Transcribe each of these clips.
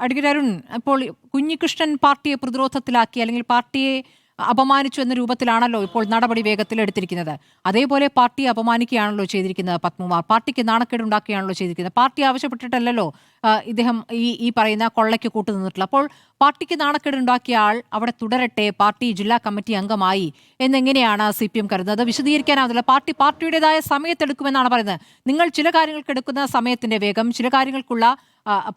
Advocate Arun, ഇപ്പോൾ കുഞ്ഞികൃഷ്ണൻ പാർട്ടിയെ പ്രതിരോധത്തിലാക്കി അല്ലെങ്കിൽ പാർട്ടിയെ അപമാനിച്ചു എന്ന രൂപത്തിലാണല്ലോ ഇപ്പോൾ നടപടി വേഗത്തിൽ എടുത്തിരിക്കുന്നത്. അതേപോലെ പാർട്ടിയെ അപമാനിക്കുകയാണല്ലോ ചെയ്തിരിക്കുന്നത് പത്മകുമാർ. പാർട്ടിക്ക് നാണക്കേടുണ്ടാക്കുകയാണല്ലോ ചെയ്തിരിക്കുന്നത്. പാർട്ടി ആവശ്യപ്പെട്ടിട്ടല്ലോ ഇദ്ദേഹം ഈ പറയുന്ന കൊള്ളയ്ക്ക് കൂട്ടുനിന്നിട്ടുള്ള. അപ്പോൾ പാർട്ടിക്ക് നാണക്കേടുണ്ടാക്കിയ ആൾ അവിടെ തുടരട്ടെ, പാർട്ടി ജില്ലാ കമ്മിറ്റി അംഗമായി എന്നെങ്ങനെയാണ് CPM കരുതുന്നത്? വിശദീകരിക്കാനാവില്ല. പാർട്ടിയുടേതായ സമയത്തെടുക്കുമെന്നാണ് പറയുന്നത്. നിങ്ങൾ ചില കാര്യങ്ങൾക്ക് എടുക്കുന്ന സമയത്തിന്റെ വേഗം, ചില കാര്യങ്ങൾക്കുള്ള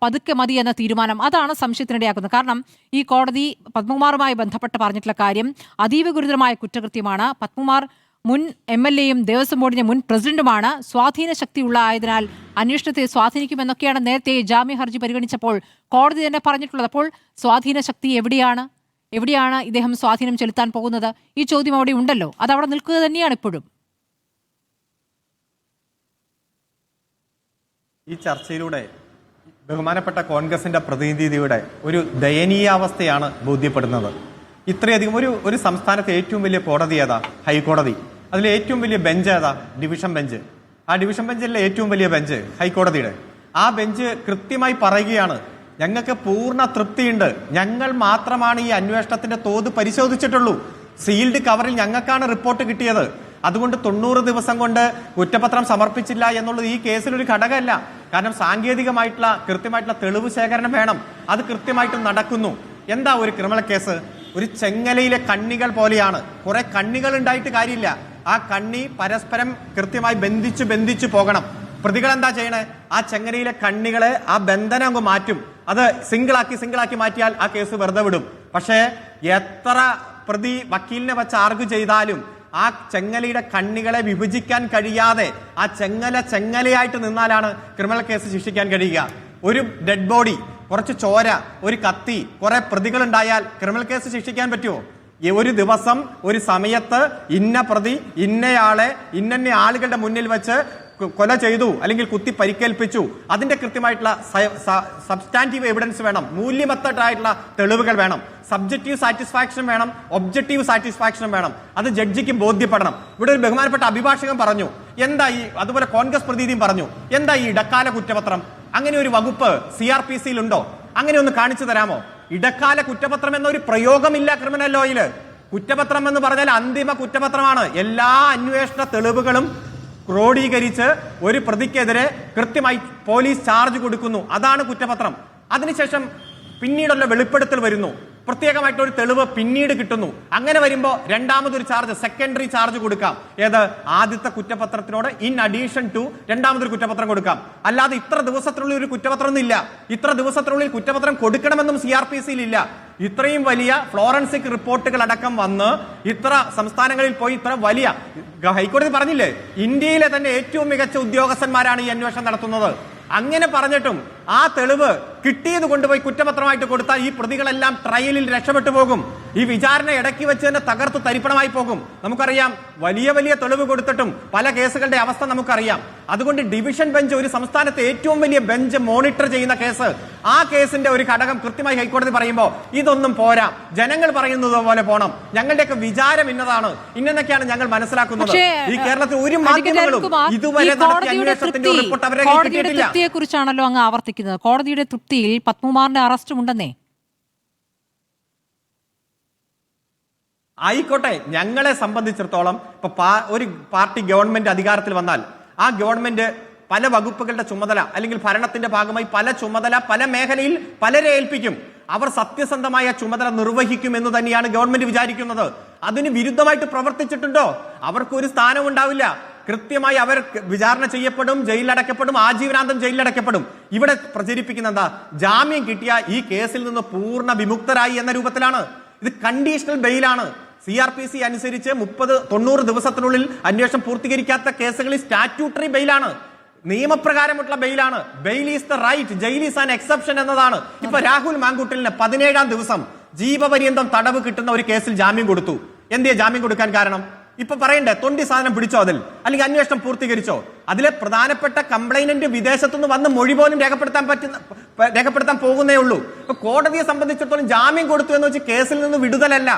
പതുക്കെ മതി എന്ന തീരുമാനം, അതാണ് സംശയത്തിനിടയാക്കുന്നത്. കാരണം ഈ കോടതി പത്മകുമാറുമായി ബന്ധപ്പെട്ട് പറഞ്ഞിട്ടുള്ള കാര്യം അതീവ ഗുരുതരമായ കുറ്റകൃത്യമാണ്. പത്മകുമാർ മുൻ MLA യും ദേവസ്വം ബോർഡിന്റെ മുൻ പ്രസിഡന്റുമാണ്. സ്വാധീന ശക്തിയുള്ള ആയതിനാൽ അന്വേഷണത്തെ സ്വാധീനിക്കുമെന്നൊക്കെയാണ് നേരത്തെ ജാമ്യ ഹർജി പരിഗണിച്ചപ്പോൾ കോടതി തന്നെ പറഞ്ഞിട്ടുള്ളത്. അപ്പോൾ സ്വാധീന ശക്തി എവിടെയാണ് ഇദ്ദേഹം സ്വാധീനം ചെലുത്താൻ പോകുന്നത്? ഈ ചോദ്യം അവിടെ ഉണ്ടല്ലോ. അതവിടെ നിൽക്കുക തന്നെയാണ് ഇപ്പോഴും. ഈ ചർച്ചയിലൂടെ ബഹുമാനപ്പെട്ട കോൺഗ്രസിന്റെ പ്രതിനിധിയുടെ ഒരു ദയനീയാവസ്ഥയാണ് ബോധ്യപ്പെടുന്നത്. ഇത്രയധികം ഒരു സംസ്ഥാനത്തെ ഏറ്റവും വലിയ കോടതി ഏതാ? ഹൈക്കോടതി. അതിലെ ഏറ്റവും വലിയ ബെഞ്ച് ഏതാ? Division bench. ആ ഡിവിഷൻ ബെഞ്ചിലെ ഏറ്റവും വലിയ ബെഞ്ച് ഹൈക്കോടതിയുടെ. ആ ബെഞ്ച് കൃത്യമായി പറയുകയാണ്, ഞങ്ങൾക്ക് പൂർണ്ണ തൃപ്തിയുണ്ട്, ഞങ്ങൾ മാത്രമാണ് ഈ അന്വേഷണത്തിന്റെ തോത് പരിശോധിച്ചിട്ടുള്ളൂ, സീൽഡ് കവറിൽ ഞങ്ങൾക്കാണ് റിപ്പോർട്ട് കിട്ടിയത്, അതുകൊണ്ട് 90 ദിവസം കൊണ്ട് കുറ്റപത്രം സമർപ്പിച്ചില്ല എന്നുള്ളത് ഈ കേസിലൊരു ഘടകമല്ല. കാരണം സാങ്കേതികമായിട്ടുള്ള കൃത്യമായിട്ടുള്ള തെളിവ് ശേഖരണം വേണം. അത് കൃത്യമായിട്ടും നടക്കുന്നു. എന്താ ഒരു ക്രിമിനൽ കേസ്? ഒരു ചെങ്ങലയിലെ കണ്ണികൾ പോലെയാണ്. കുറെ കണ്ണികൾ ഉണ്ടായിട്ട് കാര്യമില്ല. ആ കണ്ണി പരസ്പരം കൃത്യമായി ബന്ധിച്ചു പോകണം. പ്രതികൾ എന്താ ചെയ്യണേ? ആ ചെങ്ങലയിലെ കണ്ണികളെ ആ ബന്ധനം അങ്ങ് മാറ്റും. അത് സിംഗിളാക്കി മാറ്റിയാൽ ആ കേസ് വെറുതെ വിടും. പക്ഷേ എത്ര പ്രതി വക്കീലിനെ വെച്ച് ആർഗ്യൂ ചെയ്താലും ആ ചെങ്ങലയുടെ കണ്ണികളെ വിഭജിക്കാൻ കഴിയാതെ ആ ചെങ്ങലയായിട്ട് നിന്നാലാണ് ക്രിമിനൽ കേസ് ശിക്ഷിക്കാൻ കഴിയുക. ഒരു ഡെഡ് ബോഡി, കുറച്ച് ചോര, ഒരു കത്തി, കുറെ പ്രതികൾ ഉണ്ടായാൽ ക്രിമിനൽ കേസ് ശിക്ഷിക്കാൻ പറ്റുമോ? ഒരു ദിവസം ഒരു സമയത്ത് ഇന്ന പ്രതി ഇന്നയാളെ ഇന്ന ആളുകളുടെ മുന്നിൽ വെച്ച് കൊല ചെയ്തു അല്ലെങ്കിൽ കുത്തി പരിക്കേൽപ്പിച്ചു, അതിന്റെ കൃത്യമായിട്ടുള്ള സബ്സ്റ്റാൻറ്റീവ് എവിഡൻസ് വേണം, മൂല്യമത്തായിട്ടുള്ള തെളിവുകൾ വേണം, സബ്ജക്റ്റീവ് സാറ്റിസ്ഫാക്ഷൻ വേണം, ഒബ്ജക്റ്റീവ് സാറ്റിസ്ഫാക്ഷൻ വേണം. അത് ജഡ്ജിക്ക് ബോധ്യപ്പെടണം. ഇവിടെ ഒരു ബഹുമാനപ്പെട്ട അഭിഭാഷകൻ പറഞ്ഞു, എന്താ ഈ, അതുപോലെ കോൺഗ്രസ് പ്രതിനിധിയും പറഞ്ഞു, എന്താ ഈ ഇടക്കാല കുറ്റപത്രം? അങ്ങനെ ഒരു വകുപ്പ് CRPC ഉണ്ടോ? അങ്ങനെ ഒന്ന് കാണിച്ചു തരാമോ? ഇടക്കാല കുറ്റപത്രം എന്നൊരു പ്രയോഗമില്ല ക്രിമിനൽ ലോയില്. കുറ്റപത്രം എന്ന് പറഞ്ഞാൽ അന്തിമ കുറ്റപത്രമാണ്. എല്ലാ അന്വേഷണ തെളിവുകളും ക്രോഡീകരിച്ച് ഒരു പ്രതിക്കെതിരെ കൃത്യമായി പോലീസ് ചാർജ് കൊടുക്കുന്നു. അതാണ് കുറ്റപത്രം. അതിനുശേഷം പിന്നീടുള്ള വെളിപ്പെടുത്തൽ വരുന്നു, പ്രത്യേകമായിട്ടൊരു തെളിവ് പിന്നീട് കിട്ടുന്നു. അങ്ങനെ വരുമ്പോൾ രണ്ടാമതൊരു ചാർജ്, സെക്കൻഡറി ചാർജ് കൊടുക്കാം. ഏത്? ആദ്യത്തെ കുറ്റപത്രത്തിനോട് ഇൻ അഡീഷൻ ടു രണ്ടാമതൊരു കുറ്റപത്രം കൊടുക്കാം. അല്ലാതെ ഇത്ര ദിവസത്തിനുള്ളിൽ ഒരു കുറ്റപത്രം ഒന്നും ഇല്ല. ഇത്ര ദിവസത്തിനുള്ളിൽ കുറ്റപത്രം കൊടുക്കണമെന്നും CRPC ഇല്ല. ഇത്രയും വലിയ ഫ്ലോറൻസിക് റിപ്പോർട്ടുകൾ അടക്കം വന്ന് ഇത്ര സംസ്ഥാനങ്ങളിൽ പോയി ഇത്ര വലിയ, ഹൈക്കോടതി പറഞ്ഞില്ലേ, ഇന്ത്യയിലെ തന്നെ ഏറ്റവും മികച്ച ഉദ്യോഗസ്ഥന്മാരാണ് ഈ അന്വേഷണം നടത്തുന്നത്. അങ്ങനെ പറഞ്ഞിട്ടും ആ തെളിവ് കിട്ടിയത് കൊണ്ടുപോയി കുറ്റപത്രമായിട്ട് കൊടുത്താൽ ഈ പ്രതികളെല്ലാം ട്രയലിൽ രക്ഷപ്പെട്ടു പോകും. ഈ വിചാരണ ഇടയ്ക്ക് വെച്ച് തന്നെ തകർത്തു തരിപ്പണമായി പോകും. നമുക്കറിയാം, വലിയ തെളിവ് കൊടുത്തിട്ടും പല കേസുകളുടെ അവസ്ഥ നമുക്കറിയാം. അതുകൊണ്ട് ഡിവിഷൻ ബെഞ്ച്, ഒരു സംസ്ഥാനത്തെ ഏറ്റവും വലിയ ബെഞ്ച് മോണിറ്റർ ചെയ്യുന്ന കേസ്, ആ കേസിന്റെ ഒരു ഘടകം കൃത്യമായി ഹൈക്കോടതി പറയുമ്പോൾ ഇതൊന്നും പോരാ, ജനങ്ങൾ പറയുന്നത് പോലെ പോണം, ഞങ്ങളുടെയൊക്കെ വിചാരം ഇന്നതാണ്, ഇന്നൊക്കെയാണ് ഞങ്ങൾ മനസ്സിലാക്കുന്നത്. ഈ കേരളത്തിൽ ഒരു മാധ്യമങ്ങളും ഇതുവരെ നടത്തിയ അന്വേഷണത്തിന്റെ റിപ്പോർട്ട് അവരെ കിട്ടിയിട്ടില്ല. കുറിച്ചാണല്ലോ അങ്ങ് ആവർത്തിക്കുന്നത്. കോടതിയുടെ തൃപ്തിയിൽ പത്മകുമാറിന്റെ അറസ്റ്റും ഉണ്ടെന്നേ. ആയിക്കോട്ടെ, ഞങ്ങളെ സംബന്ധിച്ചിടത്തോളം ഇപ്പൊ ഒരു പാർട്ടി ഗവൺമെന്റ് അധികാരത്തിൽ വന്നാൽ ആ ഗവൺമെന്റ് പല വകുപ്പുകളുടെ ചുമതല അല്ലെങ്കിൽ ഭരണത്തിന്റെ ഭാഗമായി പല ചുമതല പല മേഖലയിൽ പലരെ ഏൽപ്പിക്കും. അവർ സത്യസന്ധമായ ചുമതല നിർവഹിക്കും എന്ന് തന്നെയാണ് ഗവൺമെന്റ് വിചാരിക്കുന്നത്. അതിന് വിരുദ്ധമായിട്ട് പ്രവർത്തിച്ചിട്ടുണ്ടോ അവർക്ക് ഒരു സ്ഥാനം ഉണ്ടാവില്ല. കൃത്യമായി അവർ വിചാരണ ചെയ്യപ്പെടും, ജയിലിലടക്കപ്പെടും, ആജീവനാന്തം ജയിലിലടക്കപ്പെടും. ഇവിടെ പ്രചരിപ്പിക്കുന്ന എന്താ? ജാമ്യം കിട്ടിയ ഈ കേസിൽ നിന്ന് പൂർണ്ണ വിമുക്തരായി എന്ന രൂപത്തിലാണ്. ഇത് കണ്ടീഷണൽ ബെയിലാണ്. CRPC അനുസരിച്ച് 90 ദിവസത്തിനുള്ളിൽ അന്വേഷണം പൂർത്തീകരിക്കാത്ത കേസുകളിൽ സ്റ്റാറ്റ്യൂട്ടറി ബെയിലാണ്, നിയമപ്രകാരമുള്ള ബെയിലാണ്. Bail is the right, jail is an exception എന്നതാണ്. ഇപ്പൊ രാഹുൽ മാങ്കൂട്ടലിന് 17-ാം ദിവസം ജീവപര്യന്തം തടവ് കിട്ടുന്ന ഒരു കേസിൽ ജാമ്യം കൊടുത്തു. എന്തിനാ ജാമ്യം കൊടുക്കാൻ കാരണം? ഇപ്പൊ പറയണ്ടേ, തൊണ്ടി സാധനം പിടിച്ചോ അതിൽ, അല്ലെങ്കിൽ അന്വേഷണം പൂർത്തീകരിച്ചോ? അതിലെ പ്രധാനപ്പെട്ട കംപ്ലൈനന്റ് വിദേശത്തുനിന്ന് വന്ന് മൊഴി പോലും രേഖപ്പെടുത്താൻ പോകുന്നേ ഉള്ളൂ. ഇപ്പൊ കോടതിയെ സംബന്ധിച്ചിടത്തോളം ജാമ്യം കൊടുത്തു എന്ന് വെച്ച് കേസിൽ നിന്ന് വിടുതലല്ല.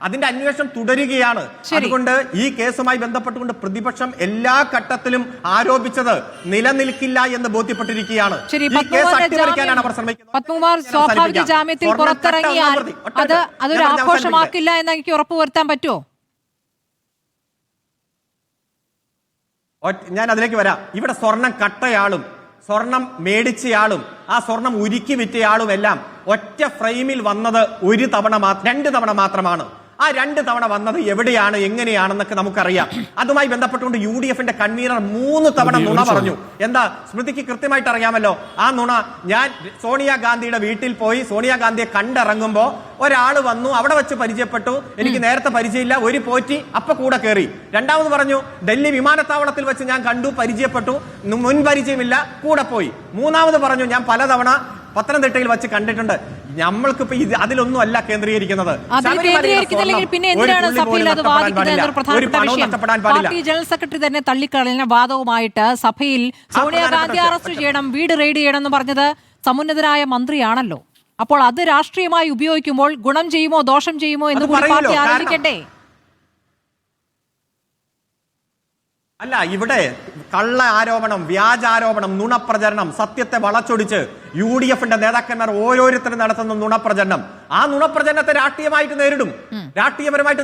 അതിന്റെ അന്വേഷണം തുടരുകയാണ്. അതുകൊണ്ട് ഈ കേസുമായി ബന്ധപ്പെട്ടുകൊണ്ട് പ്രതിപക്ഷം എല്ലാ ഘട്ടത്തിലും ആരോപിച്ചത് നിലനിൽക്കില്ല എന്ന് ബോധ്യപ്പെട്ടിരിക്കുകയാണ്. ഈ കേസ് അട്ടിമറിക്കാനാണ് അവർ ശ്രമിക്കുന്നത്. പത്മകുമാർ സ്വാഭാവിക ജാമ്യത്തിൽ പുറത്തിറങ്ങിയാൽ അതൊരു ആഘോഷമാക്കില്ല എന്ന് എനിക്ക് ഉറപ്പുവരുത്താൻ പറ്റുമോ? ഞാൻ അതിലേക്ക് വരാം. ഇവിടെ സ്വർണം കട്ടയാളും സ്വർണം മേടിച്ചയാളും ആ സ്വർണം ഉരുക്കി വിറ്റയാളും എല്ലാം ഒറ്റ ഫ്രെയിമിൽ വന്നത് ഒരു തവണ 2 തവണ മാത്രമാണ്. ആ 2 തവണ വന്നത് എവിടെയാണ് എങ്ങനെയാണെന്നൊക്കെ നമുക്കറിയാം. അതുമായി ബന്ധപ്പെട്ടുകൊണ്ട് UDF-ന്റെ കൺവീനർ 3 തവണ നുണ പറഞ്ഞു. എന്താ സ്മൃതിക്ക് കൃത്യമായിട്ട് അറിയാമല്ലോ ആ നുണ. ഞാൻ സോണിയാഗാന്ധിയുടെ വീട്ടിൽ പോയി സോണിയാഗാന്ധിയെ കണ്ടിറങ്ങുമ്പോൾ ഒരാൾ വന്നു, അവിടെ വെച്ച് പരിചയപ്പെട്ടു, എനിക്ക് നേരത്തെ പരിചയമില്ല, ഒരു പോറ്റി അപ്പൊ കൂടെ കയറി. രണ്ടാമത് പറഞ്ഞു ഡൽഹി വിമാനത്താവളത്തിൽ വെച്ച് ഞാൻ കണ്ടു, പരിചയപ്പെട്ടു, മുൻ പരിചയമില്ല, കൂടെ പോയി. മൂന്നാമത് പറഞ്ഞു ഞാൻ പലതവണ പത്തനംതിട്ടയിൽ വെച്ച് കണ്ടിട്ടുണ്ട്. നമ്മൾക്കിപ്പോ അതിലൊന്നും അല്ല കേന്ദ്രീകരിക്കുന്നത്. പാർട്ടി ജനറൽ സെക്രട്ടറി തന്നെ തള്ളിക്കളഞ്ഞ വാദവുമായിട്ട് സഭയിൽ സോണിയാഗാന്ധി അറസ്റ്റ് ചെയ്യണം, വീട് റെയ്ഡ് ചെയ്യണം എന്ന് പറഞ്ഞത് സമുന്നതനായ മന്ത്രിയാണല്ലോ. അപ്പോൾ അത് രാഷ്ട്രീയമായി ഉപയോഗിക്കുമ്പോൾ ഗുണം ചെയ്യുമോ ദോഷം ചെയ്യുമോ എന്ന് കൂടി പാർട്ടി ആലോചിക്കണ്ടേ? അല്ല, ഇവിടെ കള്ള ആരോപണം, വ്യാജാരോപണം, നുണപ്രചരണം, സത്യത്തെ വളച്ചൊടിച്ച് UDF-ന്റെ നേതാക്കന്മാർ ഓരോരുത്തരും നടത്തുന്ന നുണപ്രചരണം, ആ നുണപ്രചരണത്തെ രാഷ്ട്രീയപരമായിട്ട്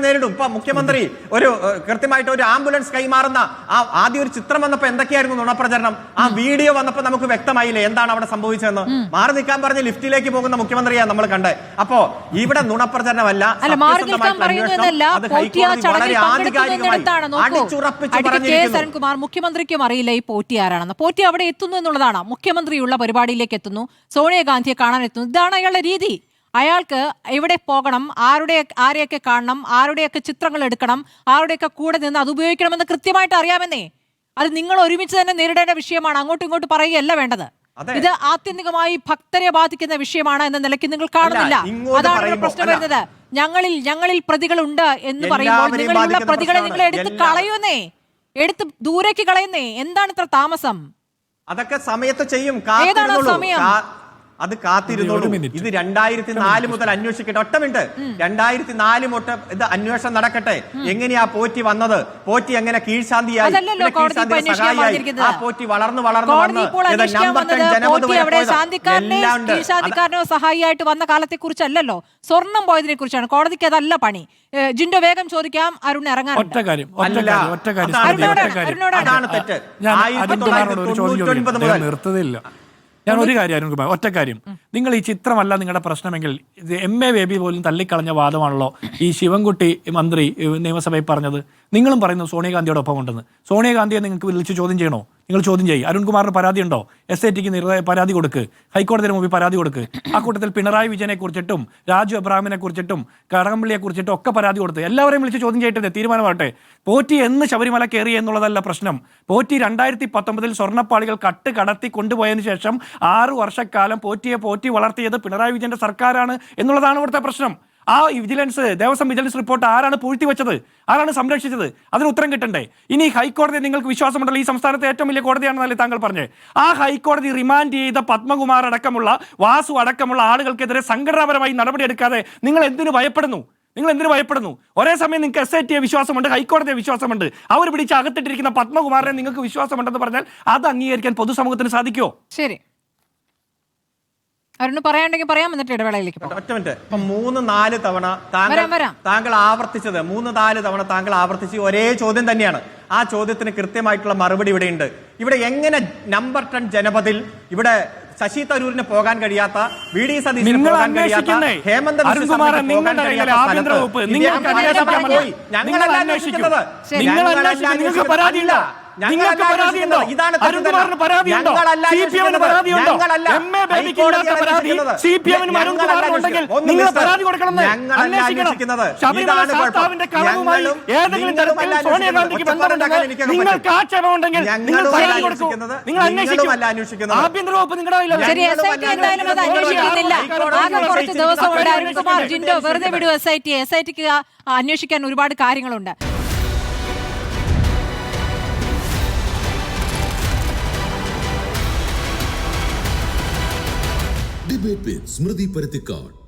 നേരിടും. ഇപ്പൊ മുഖ്യമന്ത്രി ഒരു കൃത്യമായിട്ട് ഒരു ആംബുലൻസ് കൈമാറുന്ന ആദ്യം ഒരു ചിത്രം വന്നപ്പോ എന്തൊക്കെയായിരുന്നു നുണപ്രചരണം? ആ വീഡിയോ വന്നപ്പോ നമുക്ക് വ്യക്തമായില്ലേ എന്താണ് അവിടെ സംഭവിച്ചതെന്ന്? മാറി നിൽക്കാൻ പറഞ്ഞ് ലിഫ്റ്റിലേക്ക് പോകുന്ന മുഖ്യമന്ത്രിയാണ് നമ്മൾ കണ്ടത്. അപ്പോ ഇവിടെ നുണപ്രചരണമല്ല, സരൺകുമാർ മുഖ്യമന്ത്രിക്കും അറിയില്ല ഈ പോറ്റി ആരാണെന്ന്. പോറ്റി അവിടെ എത്തുന്നു എന്നുള്ളതാണ്. മുഖ്യമന്ത്രിയുള്ള പരിപാടിയിലേക്ക് എത്തുന്നു, സോണിയാഗാന്ധിയെ കാണാൻ എത്തുന്നു. ഇതാണ് അയാളുടെ രീതി. അയാൾക്ക് എവിടെ പോകണം, ആരെയൊക്കെ കാണണം, ആരുടെയൊക്കെ ചിത്രങ്ങൾ എടുക്കണം, ആരുടെയൊക്കെ കൂടെ നിന്ന് അത് ഉപയോഗിക്കണമെന്ന് കൃത്യമായിട്ട് അറിയാമെന്നേ. അത് നിങ്ങൾ ഒരുമിച്ച് തന്നെ നേരിടേണ്ട വിഷയമാണ്. അങ്ങോട്ടും ഇങ്ങോട്ടും പറയുകയല്ല വേണ്ടത്. ഇത് ആത്യന്തികമായി ഭക്തരെ ബാധിക്കുന്ന വിഷയമാണ് എന്ന നിലയ്ക്ക് നിങ്ങൾ കാണുന്നില്ല. അതാണ് പ്രശ്നം വരുന്നത്. ഞങ്ങളിൽ പ്രതികളുണ്ട് എന്ന് പറയുമ്പോൾ നിങ്ങളുള്ള പ്രതികളെ നിങ്ങൾ എടുത്ത് കളയുന്നേ, എടുത്ത് ദൂരേക്ക് കളയുന്നേ. എന്താണ് ഇത്ര താമസം? അതൊക്കെ സമയത്ത് ചെയ്യും. ഏതാണ് സമയം? അത് കാത്തിരുന്നോളൂ. ഇത് 2004 മുതൽ അന്വേഷിക്കട്ടെ. 1 മിനിറ്റ്. 2004 മുതൽ ഇത് അന്വേഷണം നടക്കട്ടെ. എങ്ങനെയാ പോറ്റി വന്നത്, പോറ്റി എങ്ങനെ കീഴ്ശാന്തിയായി, ആ പോറ്റി വളർന്നു കീഴ്ശാന്തിക്കാരനോ സഹായിയായിട്ട് വന്ന കാലത്തെ കുറിച്ചല്ലോ, സ്വർണം പോയതിനെ കുറിച്ചാണ്. കോടതിക്ക് അതല്ല പണി. ജിൻഡോ വേഗം ചോദിക്കാം. അരുൺ ഇറങ്ങാൻ ഒറ്റ കാര്യം നിർത്തതില്ല. ഞാൻ ഒരു കാര്യം അരുൺകുമാർ, ഒറ്റ കാര്യം, നിങ്ങൾ ഈ ചിത്രമല്ല നിങ്ങളുടെ പ്രശ്നമെങ്കിൽ MA ബേബി പോലും തള്ളിക്കളഞ്ഞ വാദമാണല്ലോ ഈ ശിവൻകുട്ടി മന്ത്രി നിയമസഭയിൽ പറഞ്ഞത്. നിങ്ങളും പറയുന്നു സോണിയാഗാന്ധിയുടെ ഒപ്പം ഉണ്ടെന്ന്. സോണിയാഗാന്ധിയെ നിങ്ങൾക്ക് വിളിച്ച് ചോദ്യം ചെയ്യണോ? നിങ്ങൾ ചോദ്യം ചെയ്യും. അരുൺകുമാറിന് പരാതി ഉണ്ടോ? SITക്ക് പരാതി കൊടുക്ക്, ഹൈക്കോടതിയുടെ മുമ്പിൽ പരാതി കൊടുക്ക്. ആ കൂട്ടത്തിൽ പിണറായി വിജയനെ കുറിച്ചിട്ടും രാജു അബ്രാമിനെ കുറിച്ചിട്ടും കടകംപള്ളിയെ കുറിച്ചിട്ടും ഒക്കെ പരാതി കൊടുത്ത് എല്ലാവരെയും വിളിച്ച് ചോദ്യം ചെയ്തിട്ട് തീരുമാനമാകട്ടെ. പോറ്റി എന്ന് ശബരിമല കയറി എന്നുള്ളതല്ല പ്രശ്നം. പോറ്റി 2019 സ്വർണ്ണപ്പാളികൾ കടത്തി കൊണ്ടുപോയതിനു ശേഷം 6 വർഷക്കാലം പോറ്റി വളർത്തിയത് പിണറായി വിജയന്റെ സർക്കാരാണ് എന്നുള്ളതാണ് ഇവിടുത്തെ പ്രശ്നം. ആ ദേവസ്വം വിജിലൻസ് റിപ്പോർട്ട് ആരാണ് പൂഴ്ത്തിവെച്ചത്, ആരാണ് സംരക്ഷിച്ചത്? അതിന് ഉത്തരം കിട്ടണ്ടേ? ഇനി ഹൈക്കോടതി നിങ്ങൾക്ക് വിശ്വാസമുണ്ടല്ലോ, ഈ സംസ്ഥാനത്തെ ഏറ്റവും വലിയ കോടതിയാണെന്നല്ലേ താങ്കൾ പറഞ്ഞത്. ആ ഹൈക്കോടതി റിമാൻഡ് ചെയ്ത പത്മകുമാർ അടക്കമുള്ള വാസു അടക്കമുള്ള ആളുകൾക്കെതിരെ സംഘടനാപരമായി നടപടിയെടുക്കാതെ നിങ്ങൾ എന്തിനു ഭയപ്പെടുന്നു? ഒരേ സമയം നിങ്ങൾക്ക് SITയെ വിശ്വാസമുണ്ട്, ഹൈക്കോടതിയെ വിശ്വാസമുണ്ട്, അവർ പിടിച്ച് അകത്തിട്ടിരിക്കുന്ന പത്മകുമാറിനെ നിങ്ങൾക്ക് വിശ്വാസമുണ്ടെന്ന് പറഞ്ഞാൽ അത് അംഗീകരിക്കാൻ പൊതുസമൂഹത്തിന് സാധിക്കുമോ? ശരി, അരുണ് പറയാണ്ടെങ്കിൽ പറയാം, എന്നിട്ട് ഇടവേളയിലേക്ക് പോകാം. 1 മിനിറ്റ്. ഇപ്പൊ 3-4 തവണ താങ്കൾ ആവർത്തിച്ചത് 3-4 തവണ താങ്കൾ ആവർത്തിച്ച് ഒരേ ചോദ്യം തന്നെയാണ്. ആ ചോദ്യത്തിന് കൃത്യമായിട്ടുള്ള മറുപടി ഇവിടെയുണ്ട്. ഇവിടെ എങ്ങനെ നമ്പർ 10 ജനപദിൽ ഇവിടെ ശശി തരൂരിന് പോകാൻ കഴിയാത്ത, VD സതീശന് പോകാൻ കഴിയാത്ത, ഹേമന്ത് നിങ്ങൾക്ക് പരാതിയുണ്ടോ? അരുൺകുമാറിന് പരാതിയുണ്ടോ? CPM-ന് പരാതിയുണ്ടോ? MA ബേബിക്ക് ഇല്ലാത്ത പരാതി CPM-നും അരുൺകുമാറിനും ഉണ്ടെങ്കിൽ നിങ്ങൾ പരാതി കൊടുക്കണമെന്ന് അന്വേഷിക്കണം. ശബരിമല ശാസ്താവിന്റെ കളവുമായി ഏതെങ്കിലും തരത്തിൽ സോണിയാഗാന്ധിക്ക് ബന്ധമുണ്ടെങ്കിൽ നിങ്ങൾക്ക് ആക്ഷേപമുണ്ടെങ്കിൽ നിങ്ങൾ പരാതി കൊടുക്കൂ, നിങ്ങൾ അന്വേഷിക്കും. ആഭ്യന്തര വകുപ്പ് നിങ്ങളുടെ കുറച്ച് ദിവസമുണ്ട്. അരുൺകുമാർ, ജിൻഡോ വെറുതെ വിടൂ. SITക്ക് അന്വേഷിക്കാൻ ഒരുപാട് കാര്യങ്ങളുണ്ട്. Debate with Smriti Parathikkad.